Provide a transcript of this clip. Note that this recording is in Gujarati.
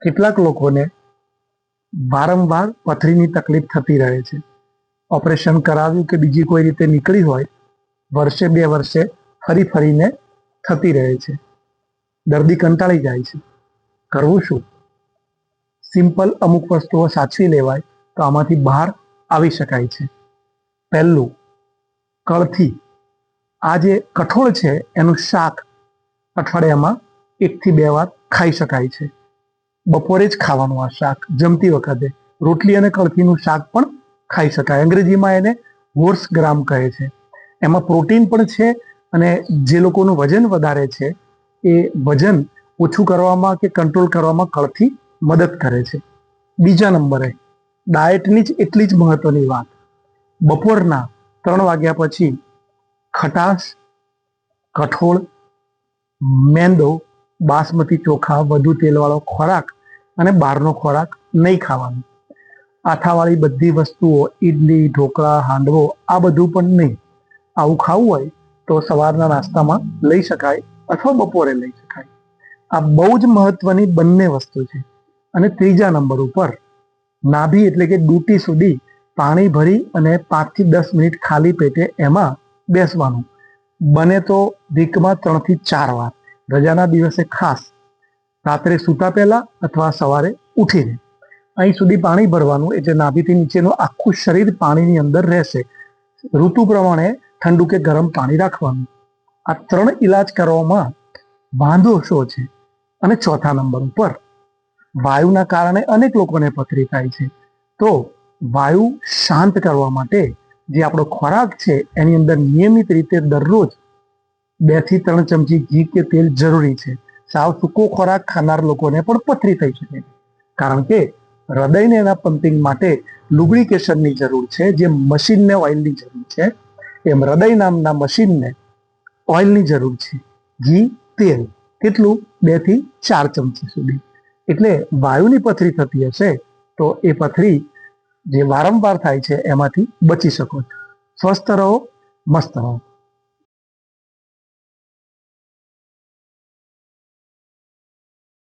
કેટલાક લોકોને વારંવાર પથરીની તકલીફ થતી રહે છે. ઓપરેશન કરાવ્યું કે બીજી કોઈ રીતે નીકળી હોય, વર્ષે 2 વર્ષે ફરી ફરીને થતી રહે છે. દર્દી કંટાળી જાય છે. કરવું શું? સિમ્પલ અમુક વસ્તુઓ સાચવી લેવાય તો આમાંથી બહાર આવી શકાય છે. પહેલું, કળથી. આ જે કઠોળ છે એનું શાક અઠવાડિયામાં 1 થી 2 વાર ખાઈ શકાય છે. બપોરે જ ખાવાનું આ શાક, જમતી વખતે. રોટલી અને કળથીનું શાક પણ ખાઈ શકાય. અંગ્રેજીમાં એને હોર્સ ગ્રામ કહે છે. એમાં પ્રોટીન પણ છે અને જે લોકોનું વજન વધારે છે એ વજન ઓછું કરવામાં કે કંટ્રોલ કરવામાં કળથી મદદ કરે છે. બીજા નંબરે, ડાયટની જ એટલી જ મહત્વની વાત, બપોરના 3 વાગ્યા પછી ખટાશ, કઠોળ, મેંદો, બાસમતી ચોખા, વધુ તેલવાળો ખોરાક અને બહારનો ખોરાક નહીં ખાવાનો. આથાવાળી બધી વસ્તુઓ, ઈડલી, ઢોકળા, હાંડવો, આ બધું પણ નહીં. આવું ખાવું હોય તો સવારના નાસ્તામાં લઈ શકાય અથવા બપોરે લઈ શકાય. આ બહુ જ મહત્વની બંને વસ્તુ છે. અને ત્રીજા નંબર ઉપર, નાભી એટલે કે ડૂટી સુધી પાણી ભરી અને 5 થી 10 મિનિટ ખાલી પેટે એમાં બેસવાનું. બને તો વીકમાં 3 થી 4 વાર. રજાના દિવસે ખાસ રાત્રે સૂતા પહેલા અથવા સવારે ઉઠીને અહીં સુધી પાણી ભરવાનું, એટલે નાભીથી નીચેનું આખું શરીર પાણીની અંદર રહેશે. ઋતુ પ્રમાણે ઠંડુ કે ગરમ પાણી રાખવાનું. આ 3 ઇલાજ કરવામાં વાંધો શો છે? અને ચોથા નંબર ઉપર, વાયુના કારણે અનેક લોકોને પથરી થાય છે. તો વાયુ શાંત કરવા માટે જે આપણો ખોરાક છે એની અંદર નિયમિત રીતે દરરોજ 2 થી 3 ચમચી ઘી કે તેલ જરૂરી છે. સાવ સૂકો ખોરાક ખાનાર લોકોને પણ પથરી થઈ શકે, કારણ કે હૃદયને એના પમ્પિંગ માટે લુબ્રિકેશનની જરૂર છે. જે મશીનને ઓઇલની જરૂર છે, એમ હૃદય નામના મશીનને ઓઇલની જરૂર છે. ઘી, તેલ કેટલું? 2 થી 4 ચમચી સુધી. એટલે વાયુની પથરી થતી હશે તો એ પથરી જે વારંવાર થાય છે એમાંથી બચી શકો છો. સ્વસ્થ રહો, મસ્ત રહો.